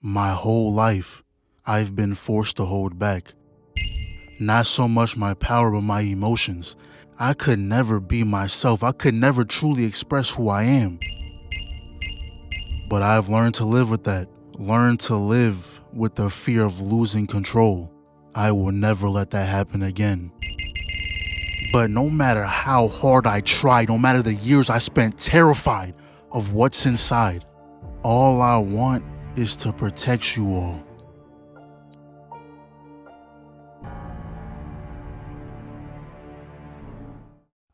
My whole life, I've been forced to hold back. Not so much my power, but my emotions. I could never be myself. I could never truly express who I am. But I've learned to live with that. Learned to live with the fear of losing control. I will never let that happen again. But no matter how hard I tried, no matter the years I spent terrified of what's inside, all I want is to protect you all.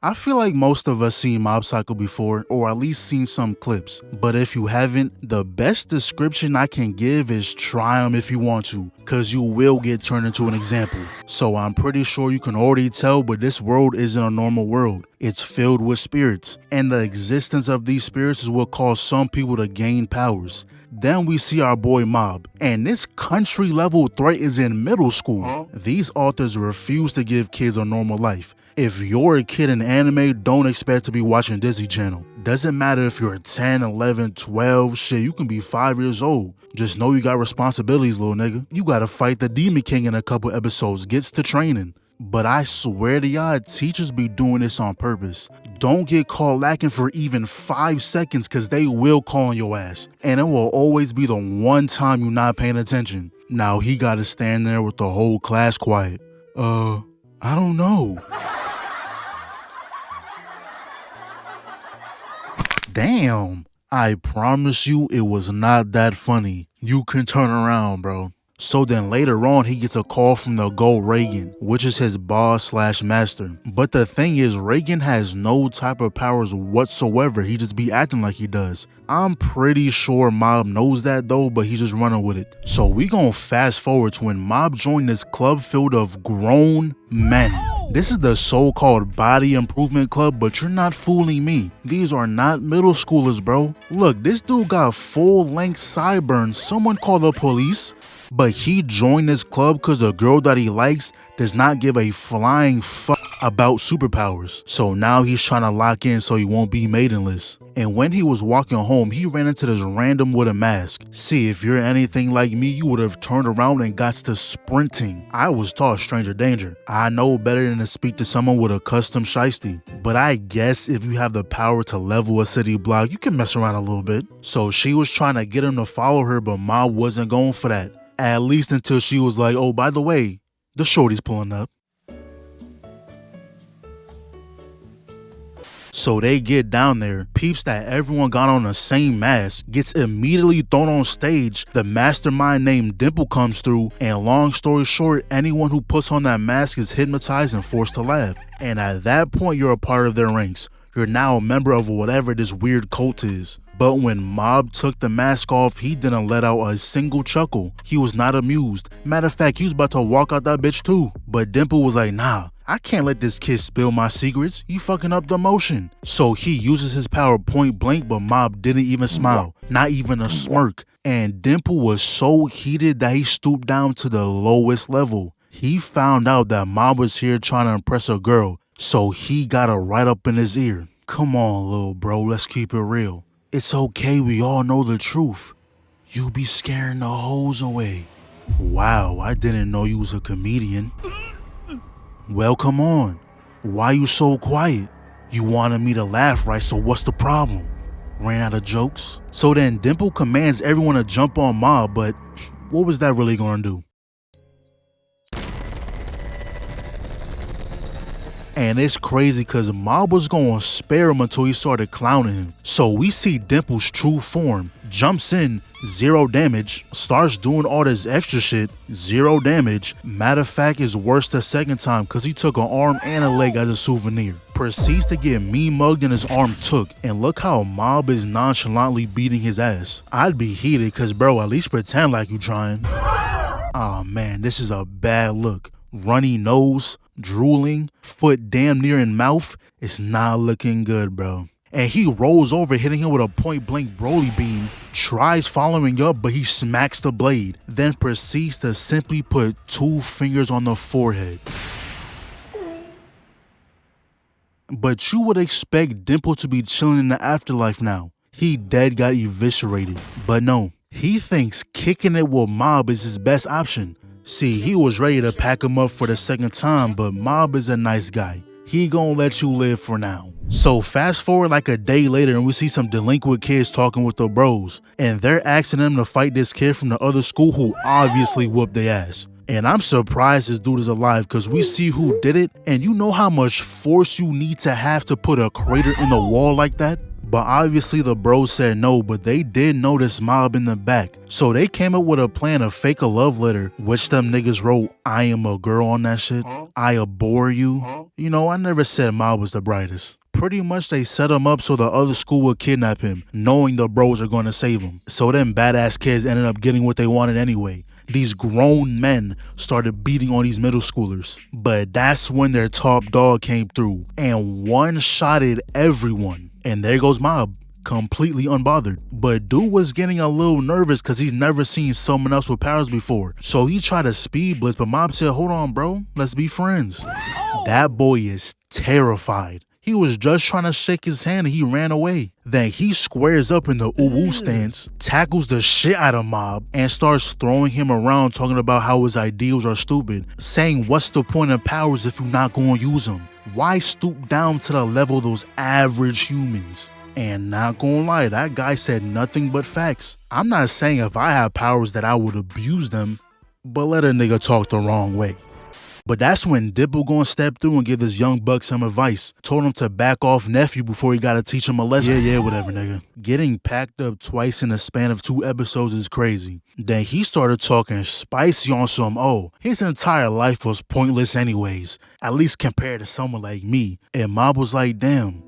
I feel like most of us seen Mob Psycho before, or at least seen some clips. But if you haven't, the best description I can give is try 'em if you want to, cause you will get turned into an example. So I'm pretty sure you can already tell, but this world isn't a normal world. It's filled with spirits, and the existence of these spirits is what caused some people to gain powers. Then we see our boy Mob, and this country level threat is in middle school. These authors refuse to give kids a normal life. If you're a kid in anime, don't expect to be watching Disney Channel. Doesn't matter if you're 10, 11, 12, shit, you can be 5 years old. Just know you got responsibilities, little nigga. You gotta fight the Demon King in a couple episodes, gets to training. But I swear to y'all, teachers be doing this on purpose. Don't get caught lacking for even 5 seconds, cause they will call on your ass. And it will always be the one time you're not paying attention. Now he gotta stand there with the whole class quiet. I don't know. Damn, I promise you it was not that funny. You can turn around, bro. So then later on, he gets a call from the GO Reigen, which is his boss slash master. But the thing is, Reigen has no type of powers whatsoever. He just be acting like he does. I'm pretty sure Mob knows that though, but he's just running with it. So we gon' fast forward to when Mob joined this club filled of grown men. This is the so-called body improvement club, but you're not fooling me. These are not middle schoolers, bro. Look, this dude got full-length sideburns. Someone call the police. But he joined this club because the girl that he likes does not give a flying fuck about superpowers. So now he's trying to lock in so he won't be maidenless. And when he was walking home, he ran into this random with a mask. See, if you're anything like me, you would have turned around and got to sprinting. I was taught stranger danger. I know better than to speak to someone with a custom shiesty. But I guess if you have the power to level a city block, you can mess around a little bit. So she was trying to get him to follow her, but Mob wasn't going for that. At least until she was like, oh, by the way, the shorty's pulling up. So they get down there, peeps that everyone got on the same mask, gets immediately thrown on stage, the mastermind named Dimple comes through, and long story short, anyone who puts on that mask is hypnotized and forced to laugh. And at that point, you're a part of their ranks. You're now a member of whatever this weird cult is. But when Mob took the mask off, he didn't let out a single chuckle. He was not amused. Matter of fact, he was about to walk out that bitch too. But Dimple was like, nah, I can't let this kid spill my secrets. You fucking up the motion. So he uses his power point blank, but Mob didn't even smile. Not even a smirk. And Dimple was so heated that he stooped down to the lowest level. He found out that Mob was here trying to impress a girl. So he got her right up in his ear. Come on, little bro, let's keep it real. It's okay, we all know the truth. You be scaring the hoes away. Wow, I didn't know you was a comedian. Well, come on. Why you so quiet? You wanted me to laugh, right? So what's the problem? Ran out of jokes? So then Dimple commands everyone to jump on Mob, but what was that really gonna do? And it's crazy because Mob was gonna spare him until he started clowning him. So we see Dimple's true form, jumps in, 0 damage, starts doing all this extra shit, 0 damage. Matter of fact, it's worse the second time because he took an arm and a leg as a souvenir. Proceeds to get me mugged and his arm took, and look how Mob is nonchalantly beating his ass. I'd be heated because bro, at least pretend like you trying. Aw man, this is a bad look. Runny nose, drooling, foot damn near in mouth. It's not looking good, bro. And he rolls over, hitting him with a point blank Broly beam, tries following up, but he smacks the blade, then proceeds to simply put 2 fingers on the forehead. But you would expect Dimple to be chilling in the afterlife now. He dead got eviscerated. But no, He thinks kicking it with Mob is his best option. See, he was ready to pack him up for the second time, but Mob is a nice guy. He gonna let you live for now. So fast forward like a day later and we see some delinquent kids talking with the bros, and they're asking them to fight this kid from the other school who obviously whooped their ass. And I'm surprised this dude is alive because we see who did it, and you know how much force you need to have to put a crater in the wall like that? But obviously the bros said no, but they did notice Mob in the back. So they came up with a plan to fake a love letter, which them niggas wrote, "I am a girl" on that shit. "I abhor you." You know, I never said Mob was the brightest. Pretty much they set him up so the other school would kidnap him, knowing the bros are gonna save him. So them badass kids ended up getting what they wanted anyway. These grown men started beating on these middle schoolers. But that's when their top dog came through and one-shotted everyone. And there goes Mob, completely unbothered. But dude was getting a little nervous because he's never seen someone else with powers before. So he tried to speed blitz, but Mob said, "Hold on, bro, let's be friends." That boy is terrified. He was just trying to shake his hand and he ran away. Then he squares up in the ooh stance, tackles the shit out of Mob, and starts throwing him around talking about how his ideals are stupid, saying what's the point of powers if you're not going to use them? Why stoop down to the level of those average humans? And not gonna lie, that guy said nothing but facts. I'm not saying if I had powers that I would abuse them, but let a nigga talk the wrong way. But that's when Dimple gonna step through and give this young buck some advice. Told him to back off nephew before he gotta teach him a lesson. Yeah, whatever, nigga. Getting packed up twice in the span of 2 episodes is crazy. Then he started talking spicy on some, oh, his entire life was pointless anyways, at least compared to someone like me. And Mob was like, damn,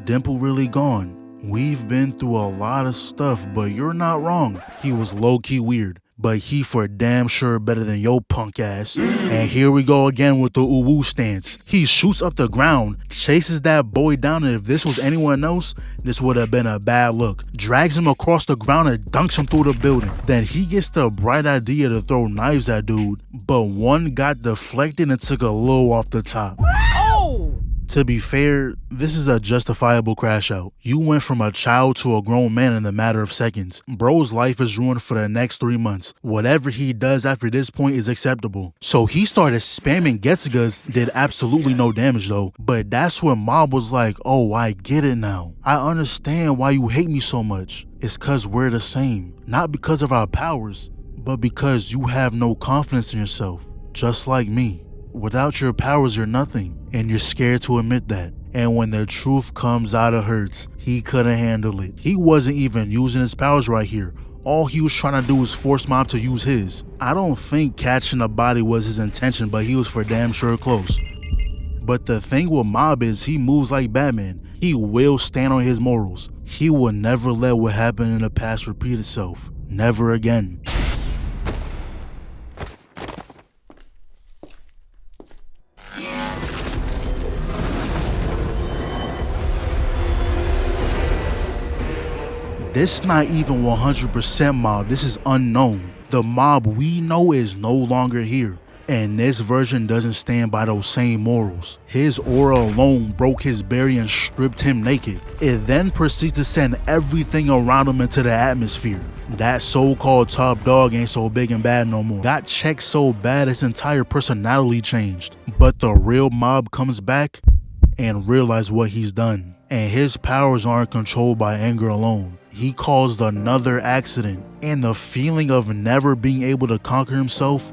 Dimple really gone. We've been through a lot of stuff, but you're not wrong. He was low-key weird. But he for damn sure better than your punk ass. And here we go again with the ooh stance. He shoots up the ground, chases that boy down, and if this was anyone else, this would have been a bad look. Drags him across the ground and dunks him through the building. Then he gets the bright idea to throw knives at dude, but one got deflected and took a little off the top. To be fair, this is a justifiable crash out. You went from a child to a grown man in a matter of seconds. Bro's life is ruined for the next 3 months. Whatever he does after this point is acceptable. So he started spamming Getsugas, did absolutely no damage though. But that's when Mob was like, oh, I get it now. I understand why you hate me so much. It's cause we're the same. Not because of our powers, but because you have no confidence in yourself. Just like me. Without your powers, you're nothing. And you're scared to admit that. And when the truth comes out, it hurts. He couldn't handle it. He wasn't even using his powers right here. All he was trying to do was force Mob to use his. I don't think catching a body was his intention, but he was for damn sure close. But the thing with Mob is he moves like Batman. He will stand on his morals. He will never let what happened in the past repeat itself. Never again. This not even 100% Mob, this is unknown. The Mob we know is no longer here. And this version doesn't stand by those same morals. His aura alone broke his barrier and stripped him naked. It then proceeds to send everything around him into the atmosphere. That so-called top dog ain't so big and bad no more. Got checked so bad his entire personality changed. But the real Mob comes back and realizes what he's done. And his powers aren't controlled by anger alone. He caused another accident, and the feeling of never being able to conquer himself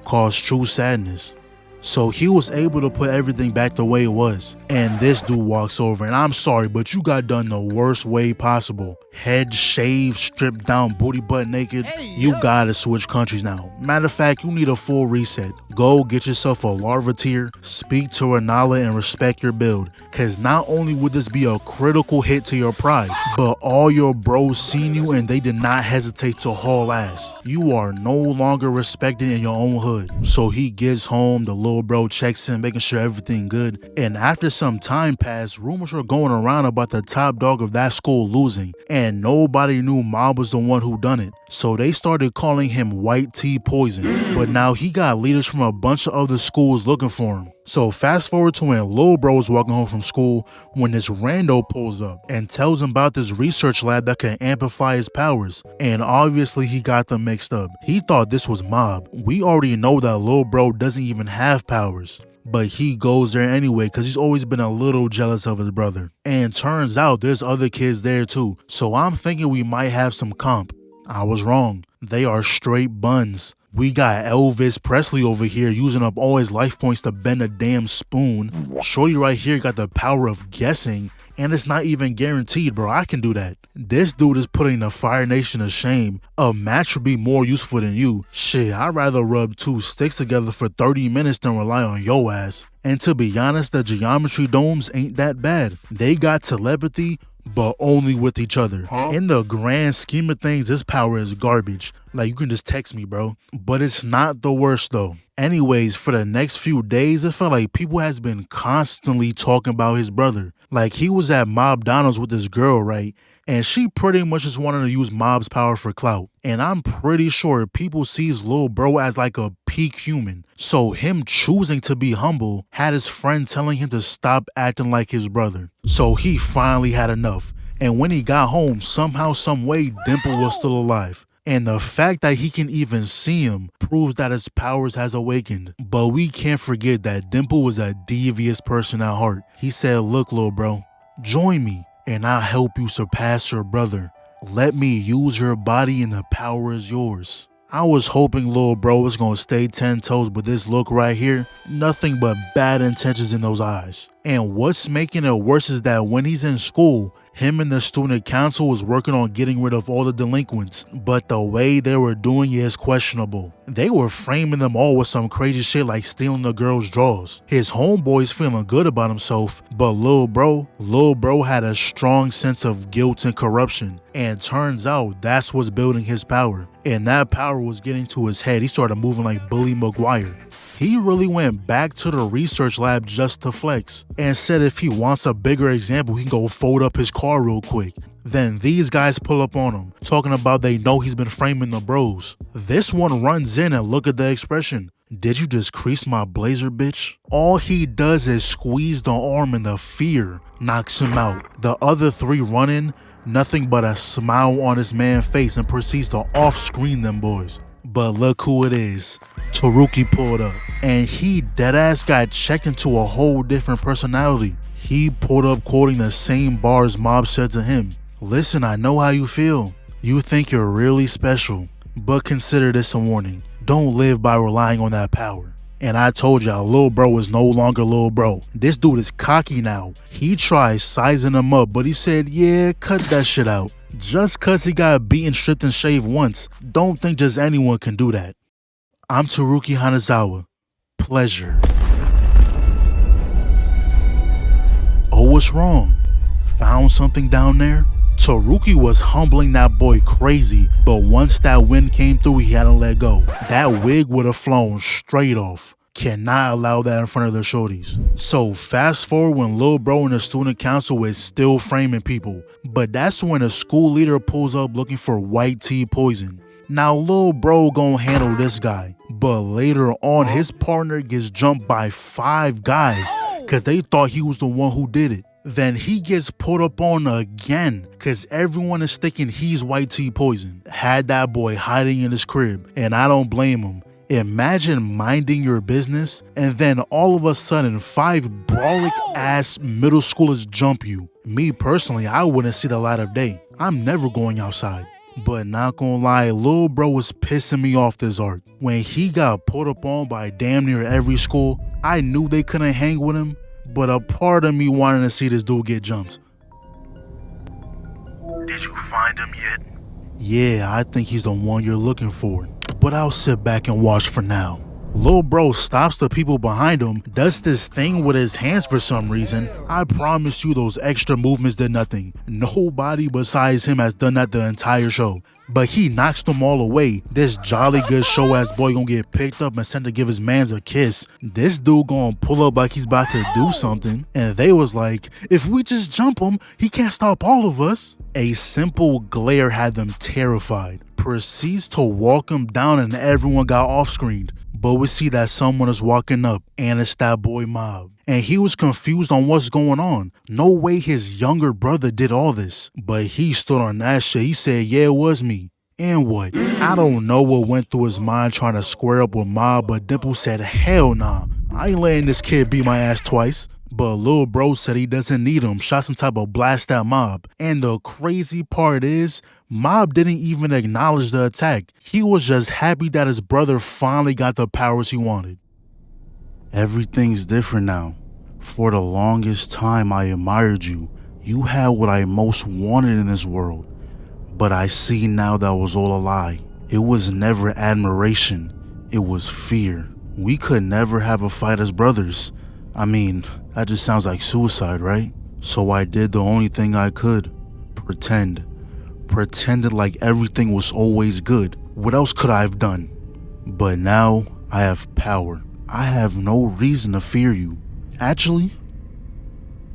caused true sadness. So he was able to put everything back the way it was. And this dude walks over, and I'm sorry, but you got done the worst way possible. Head shaved, stripped down, booty butt naked. You gotta switch countries now. Matter of fact, you need a full reset. Go get yourself a larva tier, speak to Renala, and respect your build. Cause not only would this be a critical hit to your pride, but all your bros seen you and they did not hesitate to haul ass. You are no longer respected in your own hood. So he gets home, the little bro checks in, making sure everything good. And after some time passed, rumors were going around about the top dog of that school losing. And nobody knew Mob was the one who done it. So they started calling him White Tea Poison. But now he got leaders from a bunch of other schools looking for him. So fast forward to when Lil Bro was walking home from school when this rando pulls up and tells him about this research lab that can amplify his powers. And obviously he got them mixed up. He thought this was Mob. We already know that Lil Bro doesn't even have powers. But he goes there anyway because he's always been a little jealous of his brother. And turns out there's other kids there too. So I'm thinking we might have some comp. I was wrong. They are straight buns. We got Elvis Presley over here using up all his life points to bend a damn spoon. Shorty right here got the power of guessing, and it's not even guaranteed, bro. I can do that. This dude is putting the Fire Nation to shame. A match would be more useful than you. Shit, I'd rather rub two sticks together for 30 minutes than rely on yo ass. And to be honest, the geometry domes ain't that bad. They got telepathy, but only with each other. In the grand scheme of things, this power is garbage. Like, you can just text me, bro. But it's not the worst, though. Anyways, for the next few days, it felt like people has been constantly talking about his brother. Like, he was at Mobdonald's with this girl, right? And she pretty much just wanted to use Mob's power for clout. And I'm pretty sure people sees Lil Bro as like a peak human. So him choosing to be humble had his friend telling him to stop acting like his brother. So he finally had enough. And when he got home, somehow, some way, Dimple was still alive. And the fact that he can even see him proves that his powers has awakened. But we can't forget that Dimple was a devious person at heart. He said, look, Lil Bro, join me and I'll help you surpass your brother. Let me use your body and the power is yours. I was hoping Lil Bro was gonna stay 10 toes, but this look right here, nothing but bad intentions in those eyes. And what's making it worse is that when he's in school, him and the student council was working on getting rid of all the delinquents, but the way they were doing it is questionable. They were framing them all with some crazy shit like stealing the girl's drawers. His homeboy's feeling good about himself, but Lil Bro had a strong sense of guilt and corruption. And turns out that's what's building his power. And that power was getting to his head. He started moving like Bully Maguire. He really went back to the research lab just to flex and said if he wants a bigger example, he can go fold up his car real quick. Then these guys pull up on him, talking about they know he's been framing the bros. This one runs in and look at the expression. Did you just crease my blazer, bitch? All he does is squeeze the arm and the fear knocks him out. The other three run in, nothing but a smile on his man's face, and proceeds to off-screen them boys. But look who it is. Taruki pulled up, and he deadass got checked into a whole different personality. He pulled up quoting the same bars Mob said to him. Listen, I know how you feel. You think you're really special, but consider this a warning. Don't live by relying on that power. And I told y'all, Lil Bro is no longer Lil Bro. This dude is cocky now. He tried sizing him up, but he said, yeah, cut that shit out. Just cause he got beaten, stripped, and shaved once, don't think just anyone can do that. I'm Taruki Hanazawa. Pleasure. Oh, what's wrong? Found something down there? Taruki was humbling that boy crazy, but once that wind came through, he had to let go. That wig would have flown straight off. Cannot allow that in front of the shorties. So fast forward when Lil Bro and the student council is still framing people, but that's when a school leader pulls up looking for white tea poison. Now Lil Bro gon' handle this guy, but later on his partner gets jumped by 5 guys cause they thought he was the one who did it. Then he gets put up on again cause everyone is thinking he's white tea poison. Had that boy hiding in his crib, and I don't blame him. Imagine minding your business and then all of a sudden 5 brolic ass middle schoolers jump you. Me personally, I wouldn't see the light of day. I'm never going outside. But not gonna lie, Lil Bro was pissing me off this arc. When he got put up on by damn near every school, I knew they couldn't hang with him, but a part of me wanted to see this dude get jumped. Did you find him yet? Yeah, I think he's the one you're looking for, but I'll sit back and watch for now. Lil Bro stops the people behind him, does this thing with his hands for some reason. I promise you those extra movements did nothing. Nobody besides him has done that the entire show. But he knocks them all away. This jolly good show ass boy gonna get picked up and sent to give his mans a kiss. This dude gonna pull up like he's about to do something. And they was like, if we just jump him, he can't stop all of us. A simple glare had them terrified. Proceeds to walk him down and everyone got off screened. But we see that someone is walking up, and it's that boy Mob. And he was confused on what's going on. No way his younger brother did all this. But he stood on that shit. He said, yeah, it was me. And what? I don't know what went through his mind trying to square up with Mob, but Dimple said, hell nah. I ain't letting this kid beat my ass twice. But lil bro said he doesn't need him, shot some type of blast at Mob. And the crazy part is, Mob didn't even acknowledge the attack. He was just happy that his brother finally got the powers he wanted. Everything's different now. For the longest time I admired you. You had what I most wanted in this world. But I see now that was all a lie. It was never admiration. It was fear. We could never have a fight as brothers. I mean, that just sounds like suicide, right? So I did the only thing I could. Pretend. Pretended like everything was always good. What else could I have done? But now I have power. I have no reason to fear you. Actually,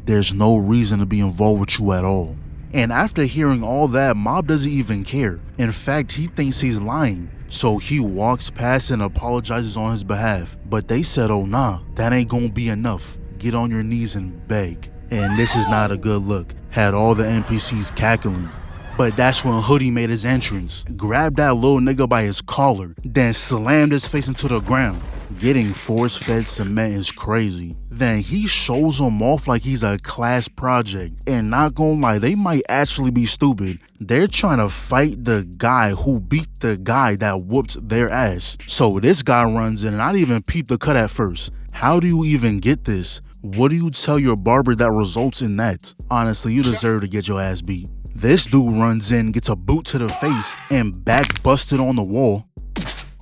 there's no reason to be involved with you at all. And after hearing all that, Mob doesn't even care. In fact, he thinks he's lying. So he walks past and apologizes on his behalf. But they said, oh nah, that ain't gonna be enough. Get on your knees and beg. And this is not a good look. Had all the NPCs cackling. But that's when Hoodie made his entrance, grabbed that little nigga by his collar, then slammed his face into the ground. Getting force-fed cement is crazy. Then he shows him off like he's a class project. And not gonna lie, they might actually be stupid. They're trying to fight the guy who beat the guy that whooped their ass. So this guy runs in and I didn't even peep the cut at first. How do you even get this? What do you tell your barber that results in that? Honestly, you deserve to get your ass beat. This dude runs in, gets a boot to the face, and back busted on the wall.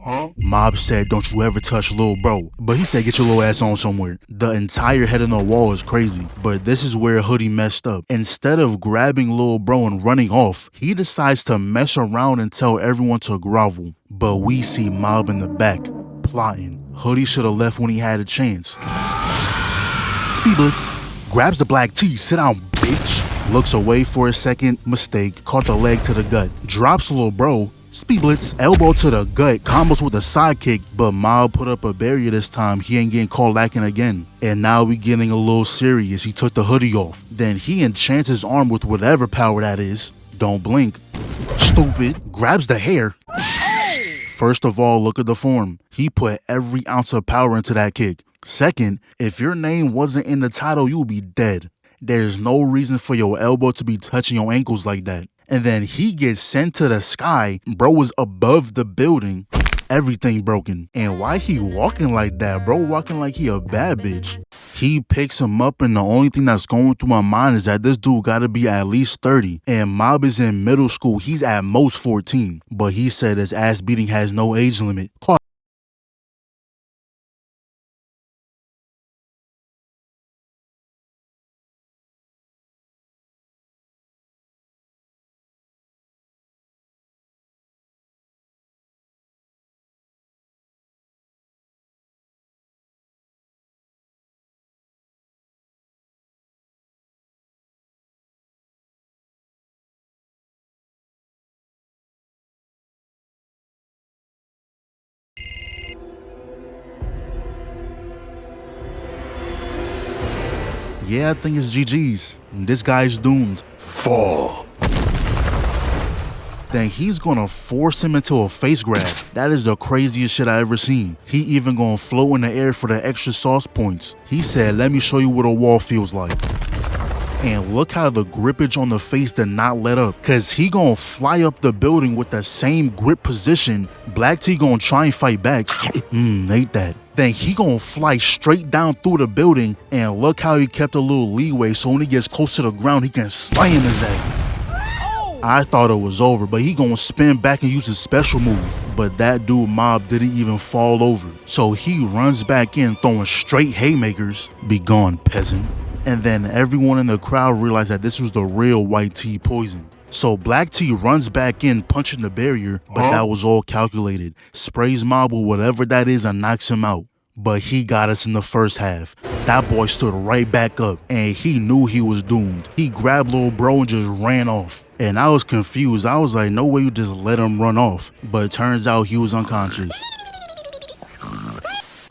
Huh? Mob said, don't you ever touch lil bro. But he said, get your little ass on somewhere. The entire head on the wall is crazy. But this is where Hoodie messed up. Instead of grabbing lil bro and running off, he decides to mess around and tell everyone to grovel. But we see Mob in the back, plotting. Hoodie should have left when he had a chance. Speed Blitz. Grabs the black tee, sit down, bitch. Looks away for a second, mistake, caught the leg to the gut. Drops lil bro, Speed Blitz, elbow to the gut, combos with a sidekick, but Mob put up a barrier this time. He ain't getting caught lacking again. And now we getting a little serious. He took the hoodie off. Then he enchants his arm with whatever power that is. Don't blink. Stupid. Grabs the hair. First of all, look at the form. He put every ounce of power into that kick. Second, if your name wasn't in the title, you would be dead. There's no reason for your elbow to be touching your ankles like that. And then he gets sent to the sky. Bro was above the building. Everything broken. And why he walking like that? Bro walking like he a bad bitch. He picks him up and the only thing that's going through my mind is that this dude gotta be at least 30. And Mob is in middle school. He's at most 14. But he said his ass beating has no age limit. Yeah, I think it's GG's. This guy's doomed. Fall. Then he's gonna force him into a face grab. That is the craziest shit I ever seen. He even gonna float in the air for the extra sauce points. He said, let me show you what a wall feels like. And look how the grippage on the face did not let up. Cause he gonna fly up the building with the same grip position. Black T gonna try and fight back. Ain't that. Then he gonna fly straight down through the building. And look how he kept a little leeway so when he gets close to the ground, he can slam his ass. I thought it was over, but he gonna spin back and use his special move. But that dude Mob didn't even fall over. So he runs back in throwing straight haymakers. Be gone, peasant. And then everyone in the crowd realized that this was the real white tea poison. So Black T runs back in, punching the barrier, but that was all calculated. Sprays Mob with whatever that is and knocks him out. But he got us in the first half. That boy stood right back up and he knew he was doomed. He grabbed little bro and just ran off. And I was confused. I was like, no way you just let him run off. But it turns out he was unconscious.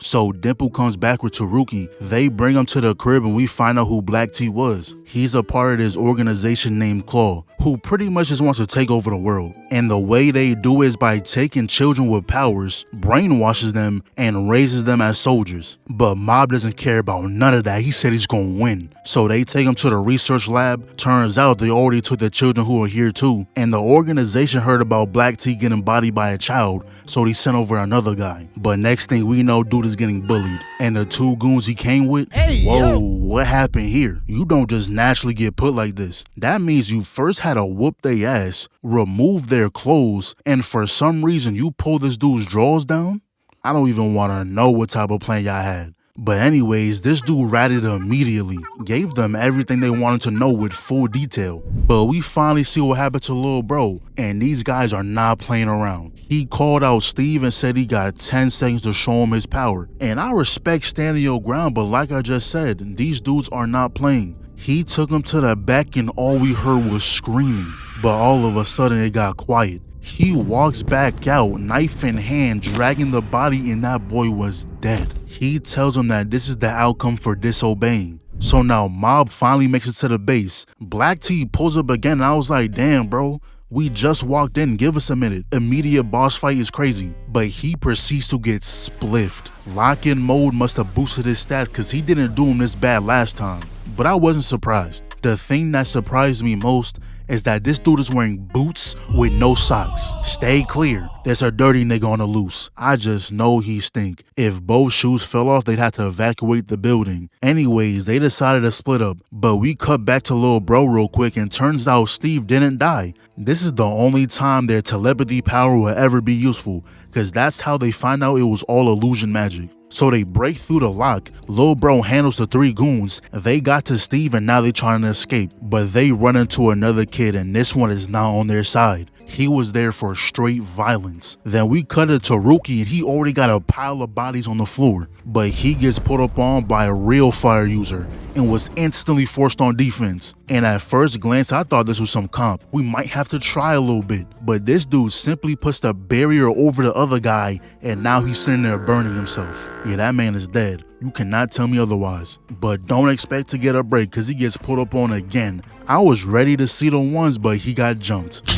So Dimple comes back with Taruki. They bring him to the crib and we find out who Black T was. He's a part of this organization named Claw, who pretty much just wants to take over the world. And the way they do is by taking children with powers, brainwashes them, and raises them as soldiers. But Mob doesn't care about none of that. He said he's gonna win. So they take him to the research lab. Turns out they already took the children who are here too. And the organization heard about Black T getting bodied by a child, so they sent over another guy. But next thing we know, dude is getting bullied. And the two goons he came with, whoa, what happened here? You don't just naturally get put like this. That means you first had to whoop their ass, remove their clothes, and for some reason you pull this dude's drawers down? I don't even want to know what type of plan y'all had. But anyways, this dude ratted immediately, gave them everything they wanted to know with full detail. But we finally see what happened to Lil Bro, and these guys are not playing around. He called out Steve and said he got 10 seconds to show him his power. And I respect standing your ground, but like I just said, these dudes are not playing. He took him to the back and all we heard was screaming. But all of a sudden it got quiet. He walks back out, knife in hand, dragging the body, and that boy was dead. He tells him that this is the outcome for disobeying. So now Mob finally makes it to the base. Black T pulls up again and I was like, damn bro, we just walked in, give us a minute. Immediate boss fight is crazy. But he proceeds to get spliffed. Lock-in mode must have boosted his stats because he didn't do him this bad last time. But I wasn't surprised. The thing that surprised me most is that this dude is wearing boots with no socks. Stay clear. There's a dirty nigga on the loose. I just know he stink. If both shoes fell off, they'd have to evacuate the building. Anyways, they decided to split up. But we cut back to Lil Bro real quick and turns out Steve didn't die. This is the only time their telepathy power will ever be useful, because that's how they find out it was all illusion magic. So they break through the lock. Lil Bro handles the three goons. They got to Steve and now they're trying to escape. But they run into another kid and this one is not on their side. He was there for straight violence. Then we cut it to Taruki and he already got a pile of bodies on the floor. But he gets put up on by a real fire user and was instantly forced on defense. And at first glance, I thought this was some comp. We might have to try a little bit. But this dude simply puts the barrier over the other guy and now he's sitting there burning himself. Yeah, that man is dead. You cannot tell me otherwise. But don't expect to get a break because he gets put up on again. I was ready to see the ones, but he got jumped.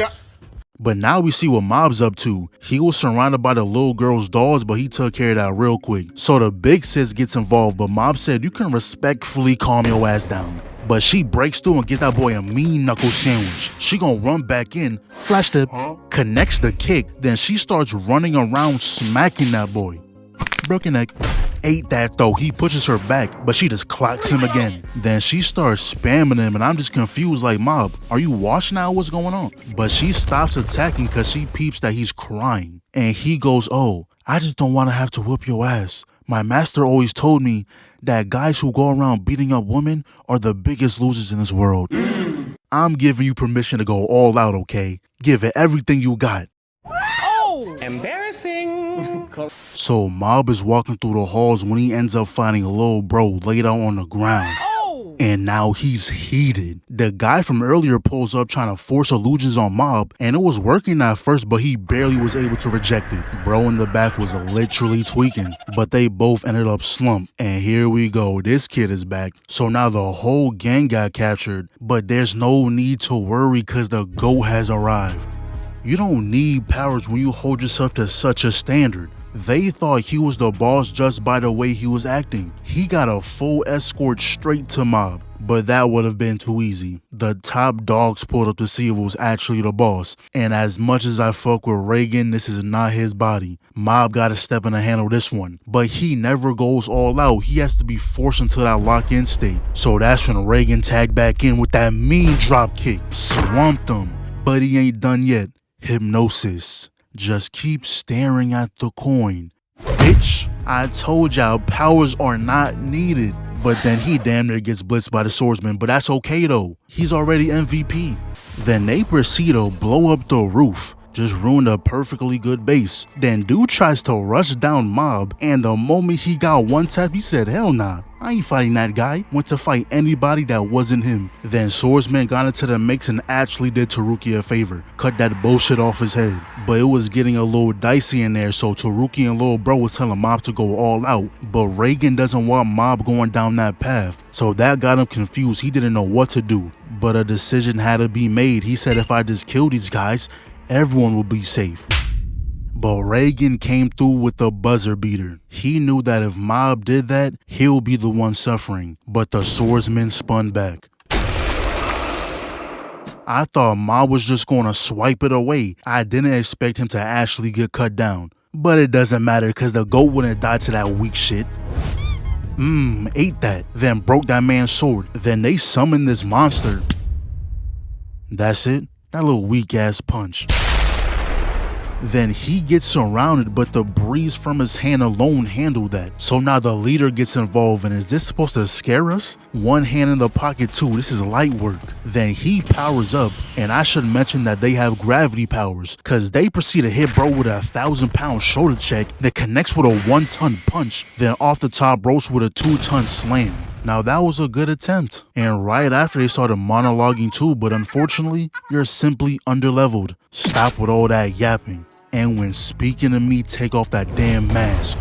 But now we see what Mob's up to. He was surrounded by the little girl's dolls, but he took care of that real quick. So the big sis gets involved, but Mob said you can respectfully calm your ass down. But she breaks through and gives that boy a mean knuckle sandwich. She gonna run back in, flash the, connects the kick, then she starts running around smacking that boy. Broken neck. Ate that though. He pushes her back, but she just clocks him again. Then she starts spamming him and I'm just confused like, Mob, are you washing out? What's going on? But she stops attacking because she peeps that he's crying. And he goes, oh, I just don't want to have to whoop your ass. My master always told me that guys who go around beating up women are the biggest losers in this world. I'm giving you permission to go all out, okay? Give it everything you got. Oh, embarrassing. So Mob is walking through the halls when he ends up finding Lil Bro laid out on the ground. Oh. And now he's heated. The guy from earlier pulls up trying to force illusions on Mob, and it was working at first, but he barely was able to reject it. Bro in the back was literally tweaking, but they both ended up slumped. And here we go, this kid is back. So now the whole gang got captured, but there's no need to worry because the GOAT has arrived. You don't need powers when you hold yourself to such a standard. They thought he was the boss just by the way he was acting. He got a full escort straight to Mob, but that would have been too easy. The top dogs pulled up to see if it was actually the boss. And as much as I fuck with Reigen, this is not his body. Mob gotta step in to handle this one. But he never goes all out. He has to be forced into that lock-in state. So that's when Reigen tagged back in with that mean drop kick. Swamped him. But he ain't done yet. Hypnosis. Just keep staring at the coin. Bitch, I told y'all powers are not needed. But then he damn near gets blitzed by the swordsman, but that's okay though. He's already MVP. Then they proceed to blow up the roof. just ruined a perfectly good base. Then dude tries to rush down Mob, and the moment he got one tap, he said, hell nah, I ain't fighting that guy. Went to fight anybody that wasn't him. Then Swordsman got into the mix and actually did Taruki a favor. Cut that bullshit off his head. But it was getting a little dicey in there, so Taruki and Lil Bro was telling Mob to go all out. But Reigen doesn't want Mob going down that path. So that got him confused. He didn't know what to do. But a decision had to be made. He said if I just kill these guys, everyone will be safe. But Reigen came through with the buzzer beater. He knew that if Mob did that, he'll be the one suffering. But the swordsman spun back. I thought Mob was just gonna swipe it away. I didn't expect him to actually get cut down. But it doesn't matter because the goat wouldn't die to that weak shit. Ate that, then broke that man's sword. Then they summoned this monster. That's it, that little weak ass punch. Then he gets surrounded, but the breeze from his hand alone handled that. So now the leader gets involved, and is this supposed to scare us? One hand in the pocket too, this is light work. Then he powers up, and I should mention that they have gravity powers, cause they proceed to hit bro with a 1,000-pound shoulder check that connects with a 1-ton punch, then off the top ropes with a 2-ton slam. Now that was a good attempt, and right after they started monologuing too, but unfortunately, you're simply underleveled. Stop with all that yapping. And when speaking to me, take off that damn mask.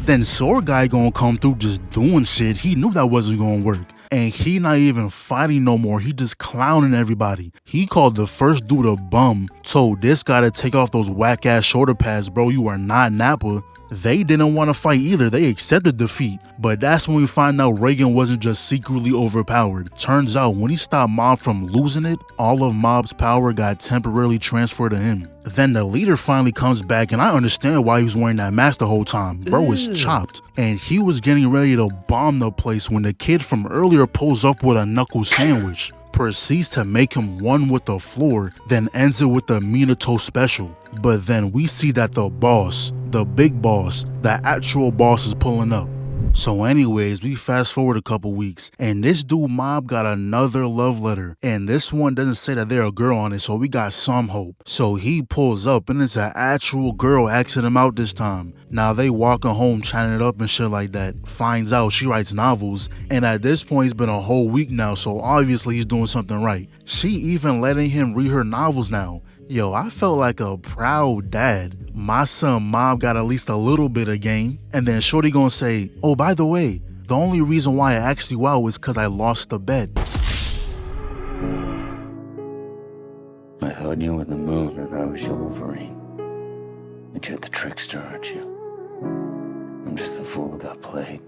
Then Sword Guy gonna come through just doing shit. He knew that wasn't gonna work. And he not even fighting no more, he just clowning everybody. He called the first dude a bum, told this guy to take off those whack ass shoulder pads, bro, you are not Nappa. They didn't want to fight either, they accepted defeat. But that's when we find out Reigen wasn't just secretly overpowered. Turns out when he stopped Mob from losing it, all of Mob's power got temporarily transferred to him. Then the leader finally comes back, and I understand why he was wearing that mask the whole time. Bro was chopped, and he was getting ready to bomb the place when the kid from earlier pulls up with a knuckle sandwich, proceeds to make him one with the floor, then ends it with the Minato special. But then we see that the boss, the big boss, the actual boss is pulling up. So anyways, we fast forward a couple weeks, and this dude Mob got another love letter, and this one doesn't say that they're a girl on it, so we got some hope. So he pulls up, and it's an actual girl asking him out this time. Now they walking home chatting it up and shit like that. Finds out she writes novels, and at this point it's been a whole week now, so obviously he's doing something right. She even letting him read her novels now. Yo, I felt like a proud dad. My son Mob got at least a little bit of game. And then Shorty gonna say, oh, by the way, the only reason why I asked you out is cause I lost the bet. I thought you were the moon and I was your Wolverine. But you're the trickster, aren't you? I'm just the fool who got played.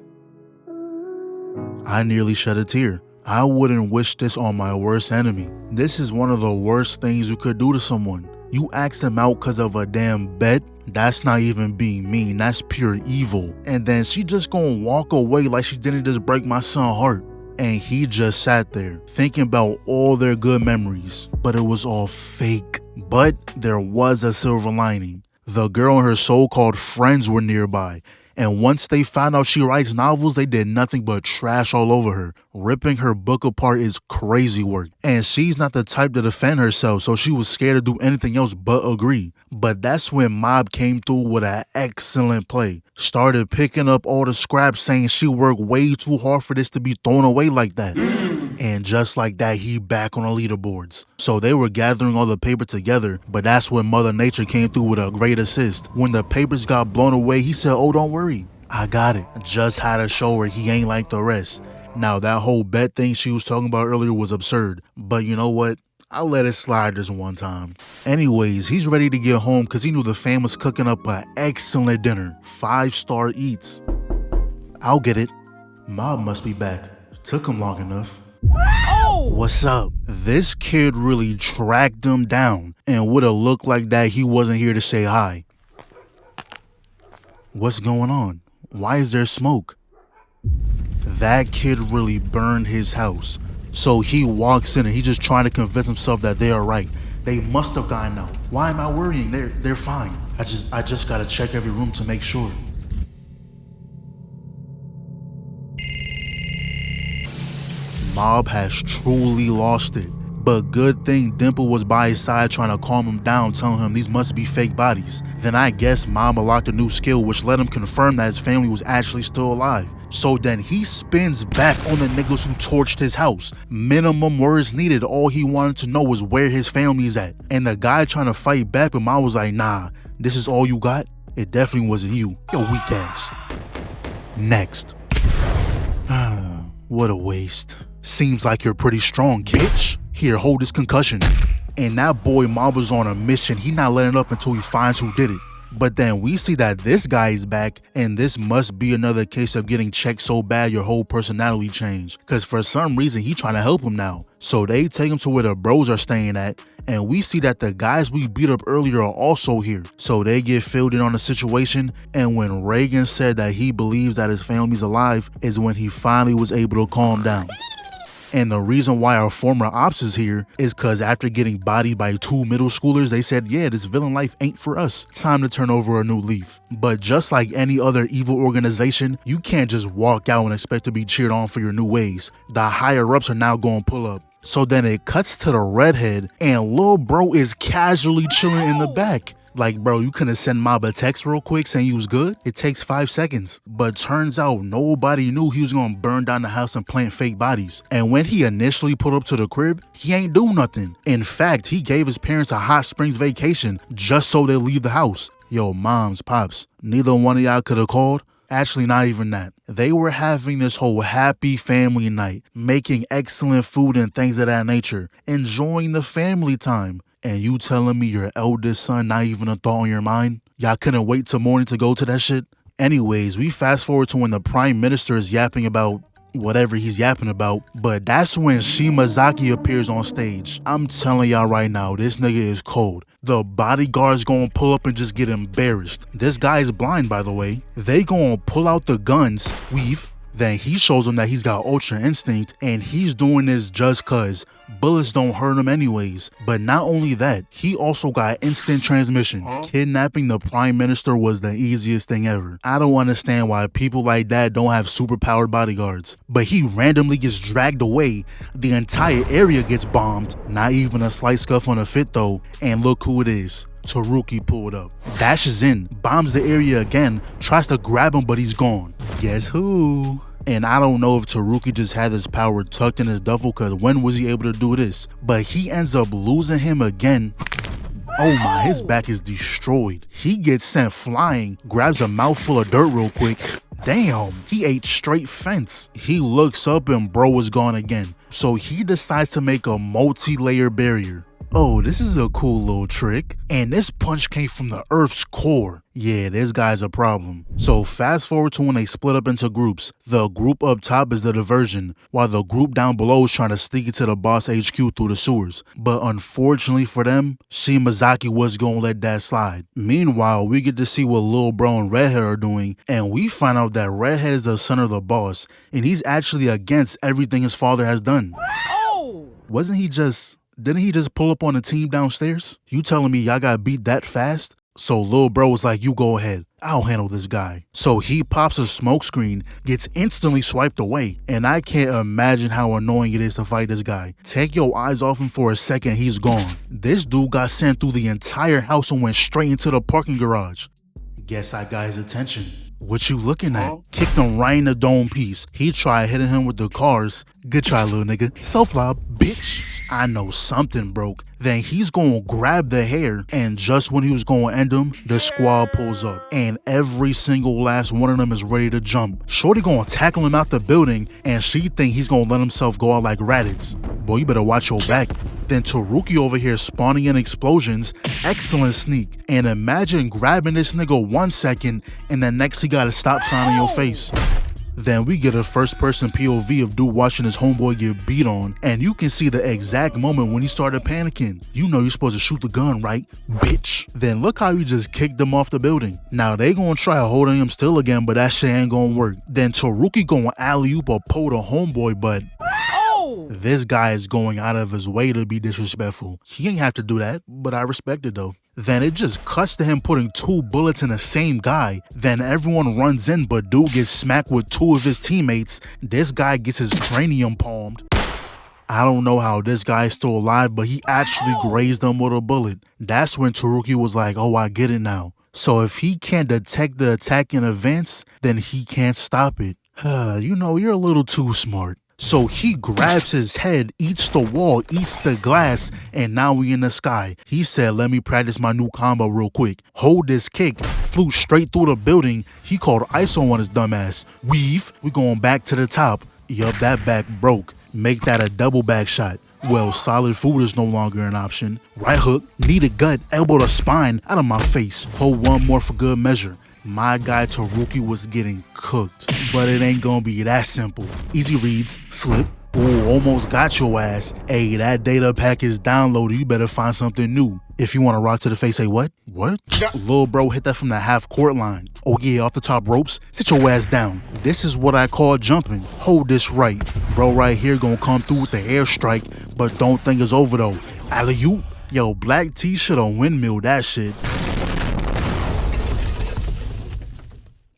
I nearly shed a tear. I wouldn't wish this on my worst enemy. This is one of the worst things you could do to someone. You asked them out because of a damn bet? That's not even being mean, that's pure evil. And then she just gonna walk away like she didn't just break my son's heart. And he just sat there, thinking about all their good memories. But it was all fake. But there was a silver lining. The girl and her so-called friends were nearby. And once they found out she writes novels, they did nothing but trash all over her. Ripping her book apart is crazy work. And she's not the type to defend herself, so she was scared to do anything else but agree. But that's when Mob came through with an excellent play. Started picking up all the scraps, saying she worked way too hard for this to be thrown away like that. And just like that, he back on the leaderboards. So they were gathering all the paper together, but that's when Mother Nature came through with a great assist. When the papers got blown away, he said, oh, don't worry, I got it. Just had to show her he ain't like the rest. Now that whole bet thing she was talking about earlier was absurd, but you know what? I'll let it slide this one time. Anyways, he's ready to get home because he knew the fam was cooking up an excellent dinner. 5-star eats. I'll get it. Mob must be back. Took him long enough. Oh! What's up? This kid really tracked him down, and would have looked like that he wasn't here to say hi. What's going on? Why is there smoke? That kid really burned his house. So he walks in and he's just trying to convince himself that they are right. They must have gotten out. Why am I worrying? They're fine. I just gotta check every room to make sure. Mob has truly lost it. But good thing Dimple was by his side trying to calm him down, telling him these must be fake bodies. Then I guess Mom unlocked a new skill which let him confirm that his family was actually still alive. So then he spins back on the niggas who torched his house. Minimum words needed, all he wanted to know was where his family's at. And the guy trying to fight back, but Mom was like, nah, this is all you got? It definitely wasn't you. Yo, weak ass. Next. What a waste. Seems like you're pretty strong, bitch. Here, hold this concussion. And that boy Maba's on a mission. He not letting up until he finds who did it. But then we see that this guy is back, and this must be another case of getting checked so bad your whole personality changed. Cause for some reason he trying to help him now. So they take him to where the bros are staying at, and we see that the guys we beat up earlier are also here. So they get filled in on the situation, and when Reigen said that he believes that his family's alive is when he finally was able to calm down. And the reason why our former ops is here is cause after getting bodied by 2 middle schoolers, they said, yeah, this villain life ain't for us. Time to turn over a new leaf. But just like any other evil organization, you can't just walk out and expect to be cheered on for your new ways. The higher ups are now going to pull up. So then it cuts to the redhead, and lil bro is casually chilling in the back. Like, bro, you couldn't send Mob a text real quick saying you was good? It takes 5 seconds. But turns out nobody knew he was gonna burn down the house and plant fake bodies. And when he initially pulled up to the crib, he ain't do nothing. In fact, he gave his parents a hot springs vacation just so they leave the house. Yo, moms, pops, neither one of y'all could have called? Actually, not even that. They were having this whole happy family night, making excellent food and things of that nature, enjoying the family time. And you telling me your eldest son not even a thought on your mind? Y'all couldn't wait till morning to go to that shit? Anyways, we fast forward to when the prime minister is yapping about whatever he's yapping about, but that's when Shimazaki appears on stage. I'm telling y'all right now, this nigga is cold. The bodyguards gonna pull up and just get embarrassed. This guy is blind, by the way. They gonna pull out the guns, weave. Then he shows them that he's got ultra instinct, and he's doing this just cause bullets don't hurt him anyways. But not only that, he also got instant transmission. Kidnapping the prime minister was the easiest thing ever. I don't understand why people like that don't have superpowered bodyguards. But he randomly gets dragged away, the entire area gets bombed, not even a slight scuff on a fit though, and look who it is. Taruki pulled up, dashes in, bombs the area again, tries to grab him but he's gone. Guess who? And I don't know if Taruki just had his power tucked in his duffel, cause when was he able to do this? But he ends up losing him again. Oh my, his back is destroyed. He gets sent flying, grabs a mouthful of dirt real quick. Damn, he ate straight fence. He looks up and bro is gone again. So he decides to make a multi-layer barrier. Oh, this is a cool little trick. And this punch came from the Earth's core. Yeah, this guy's a problem. So fast forward to when they split up into groups. The group up top is the diversion, while the group down below is trying to sneak into the boss HQ through the sewers. But unfortunately for them, Shimazaki was gonna let that slide. Meanwhile, we get to see what Lil Bro and Redhead are doing, and we find out that Redhead is the son of the boss, and he's actually against everything his father has done. Didn't he just pull up on the team downstairs? You telling me y'all got beat that fast? So Lil Bro was like, you go ahead, I'll handle this guy. So he pops a smoke screen, gets instantly swiped away, and I can't imagine how annoying it is to fight this guy. Take your eyes off him for a second, he's gone. This dude got sent through the entire house and went straight into the parking garage. Guess I got his attention. What you looking at? Kicked him right in the dome piece. He tried hitting him with the cars. Good try, little nigga. Self-lob, bitch. I know something broke. Then he's gonna grab the hair, and just when he was gonna end him, the squad pulls up, and every single last one of them is ready to jump. Shorty gonna tackle him out the building, and she think he's gonna let himself go out like Raditz. Boy, you better watch your back. Then Taruki over here spawning in explosions. Excellent sneak. And imagine grabbing this nigga 1 second, and then next he got a stop sign in your face. Then we get a first-person POV of dude watching his homeboy get beat on, and you can see the exact moment when he started panicking. You know you're supposed to shoot the gun, right, bitch? Then look how you just kicked him off the building. Now they gonna try holding him still again, but that shit ain't gonna work. Then Taruki gonna alley-oop a pole to homeboy, but this guy is going out of his way to be disrespectful. He ain't have to do that, but I respect it though. Then it just cuts to him putting 2 bullets in the same guy. Then everyone runs in, but dude gets smacked with 2 of his teammates. This guy gets his cranium palmed. I don't know how this guy's still alive, but he actually grazed him with a bullet. That's when Taruki was like, oh, I get it now. So if he can't detect the attack in advance, then he can't stop it. You know, you're a little too smart. So he grabs his head, eats the wall, eats the glass, and now we in the sky. He said, let me practice my new combo real quick. Hold this kick, flew straight through the building. He called ISO on his dumbass. Weave, we going back to the top. Yup, that back broke. Make that a double back shot. Well, solid food is no longer an option. Right hook, knee to gut, elbow to spine, out of my face. Hold one more for good measure. My guy Taruki was getting cooked, but it ain't gonna be that simple. Easy reads, slip. Ooh, almost got your ass. Hey, that data pack is downloaded. You better find something new. If you want to rock to the face, say what? What? Lil bro hit that from the half court line. Oh yeah, off the top ropes. Sit your ass down. This is what I call jumping. Hold this right. Bro right here gonna come through with the airstrike, but don't think it's over though. Alley-oop. Yo, Black T should've windmilled that shit.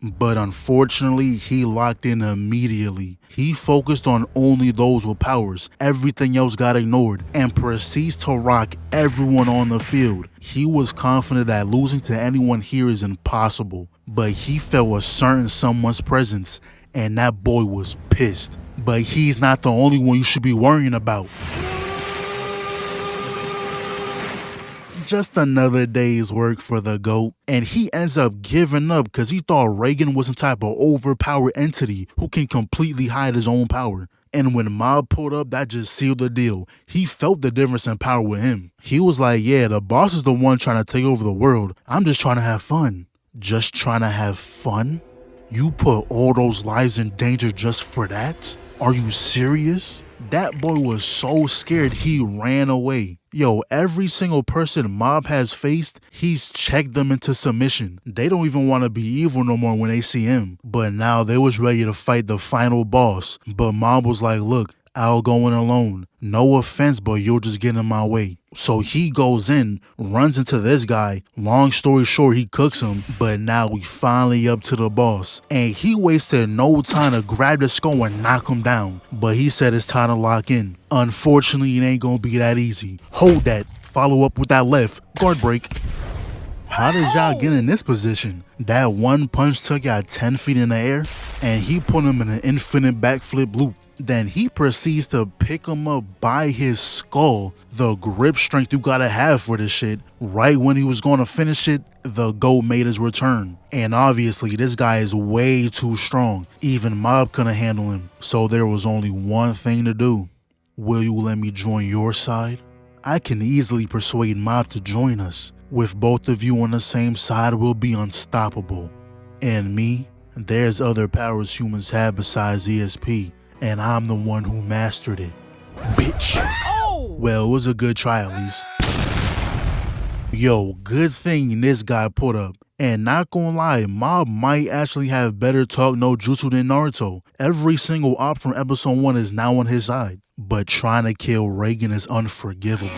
But unfortunately, he locked in immediately. He focused on only those with powers. Everything else got ignored and proceeds to rock everyone on the field. He was confident that losing to anyone here is impossible, but he felt a certain someone's presence, and that boy was pissed. But he's not the only one you should be worrying about. Just another day's work for the GOAT, and he ends up giving up because he thought Reigen was some type of overpowered entity who can completely hide his own power. And when Mob pulled up, that just sealed the deal. He felt the difference in power with him. He was like, yeah, the boss is the one trying to take over the world. I'm just trying to have fun. Just trying to have fun? You put all those lives in danger just for that? Are you serious? That boy was so scared he ran away. Yo, every single person Mob has faced, he's checked them into submission. They don't even want to be evil no more when they see him. But now they was ready to fight the final boss. But Mob was like, look, I'll go in alone. No offense, but you'll just get in my way. So he goes in, runs into this guy. Long story short, he cooks him. But now we finally up to the boss. And he wasted no time to grab the skull and knock him down. But he said it's time to lock in. Unfortunately, it ain't gonna be that easy. Hold that. Follow up with that left. Guard break. How did y'all get in this position? That one punch took y'all 10 feet in the air, and he put him in an infinite backflip loop. Then he proceeds to pick him up by his skull. The grip strength you gotta have for this shit. Right when he was gonna finish it, the GOAT made his return. And obviously, this guy is way too strong. Even Mob couldn't handle him. So there was only one thing to do. Will you let me join your side? I can easily persuade Mob to join us. With both of you on the same side, we'll be unstoppable. And me, there's other powers humans have besides ESP. And I'm the one who mastered it. Bitch. Well, it was a good try at least. Yo, good thing this guy put up. And not gonna lie, Mob might actually have better talk no jutsu than Naruto. Every single op from episode 1 is now on his side. But trying to kill Reigen is unforgivable.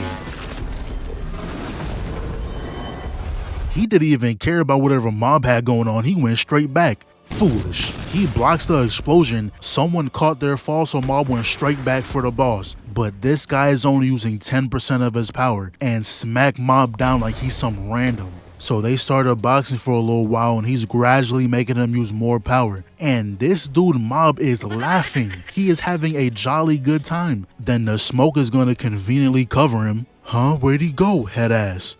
He didn't even care about whatever Mob had going on. He went straight back. Foolish. He blocks the explosion. Someone caught their fall, so Mob went straight back for the boss. But this guy is only using 10% of his power and smack Mob down like he's some random. So they started boxing for a little while, and he's gradually making him use more power. And this dude Mob is laughing. He is having a jolly good time. Then the smoke is gonna conveniently cover him. Huh? Where'd he go, head ass?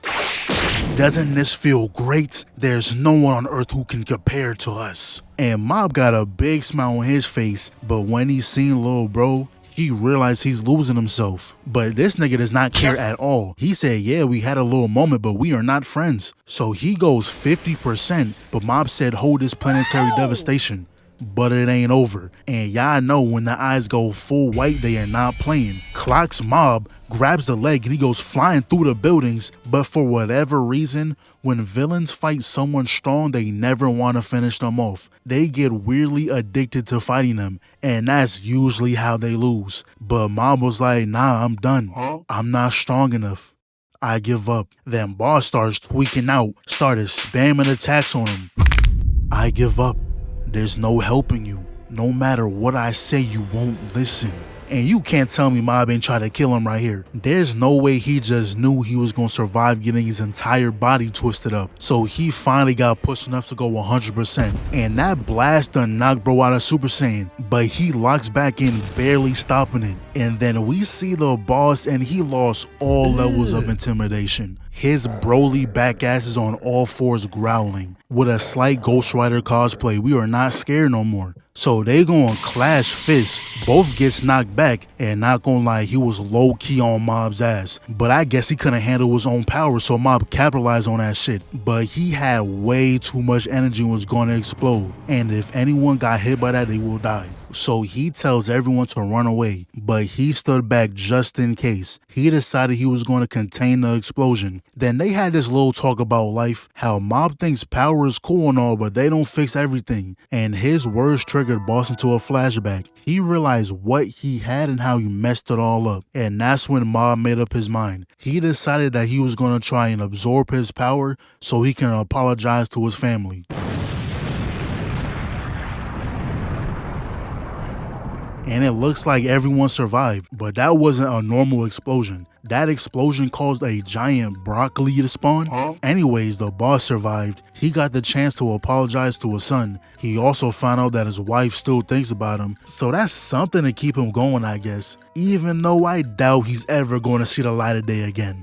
Doesn't this feel great? There's no one on earth who can compare to us. And Mob got a big smile on his face, but when he seen Lil Bro, he realized he's losing himself. But this nigga does not care at all. He said, yeah, we had a little moment, but we are not friends. So he goes 50%, but Mob said, hold this planetary devastation. But it ain't over. And y'all know when the eyes go full white, they are not playing. Clocks Mob, grabs the leg, and he goes flying through the buildings. But for whatever reason, when villains fight someone strong, they never want to finish them off. They get weirdly addicted to fighting them, and that's usually how they lose. But Mob was like, nah, I'm done. I'm not strong enough. I give up. Then boss starts tweaking out, started spamming attacks on him. I give up. There's no helping you. No matter what I say, you won't listen. And you can't tell me Mob ain't trying to kill him right here. There's no way he just knew he was gonna survive getting his entire body twisted up. So he finally got pushed enough to go 100%. And that blast done knocked bro out of Super Saiyan, but he locks back in, barely stopping it. And then we see the boss and he lost all levels of intimidation. His Broly back ass is on all fours growling. With a slight Ghost Rider cosplay, we are not scared no more. So they gonna clash fists, both gets knocked back, and not gonna lie, he was low key on Mob's ass. But I guess he couldn't handle his own power, so Mob capitalized on that shit. But he had way too much energy and was gonna explode. And if anyone got hit by that, they will die. So he tells everyone to run away, but he stood back just in case. He decided he was going to contain the explosion. Then they had this little talk about life, how Mob thinks power is cool and all, but they don't fix everything. And his words triggered Boss into a flashback. He realized what he had and how he messed it all up. And that's when Mob made up his mind. He decided that he was going to try and absorb his power so he can apologize to his family. And it looks like everyone survived, but that wasn't a normal explosion. That explosion caused a giant broccoli to spawn. Anyways, the boss survived. He got the chance to apologize to his son. He also found out that his wife still thinks about him, so that's something to keep him going, I guess. Even though I doubt he's ever going to see the light of day again.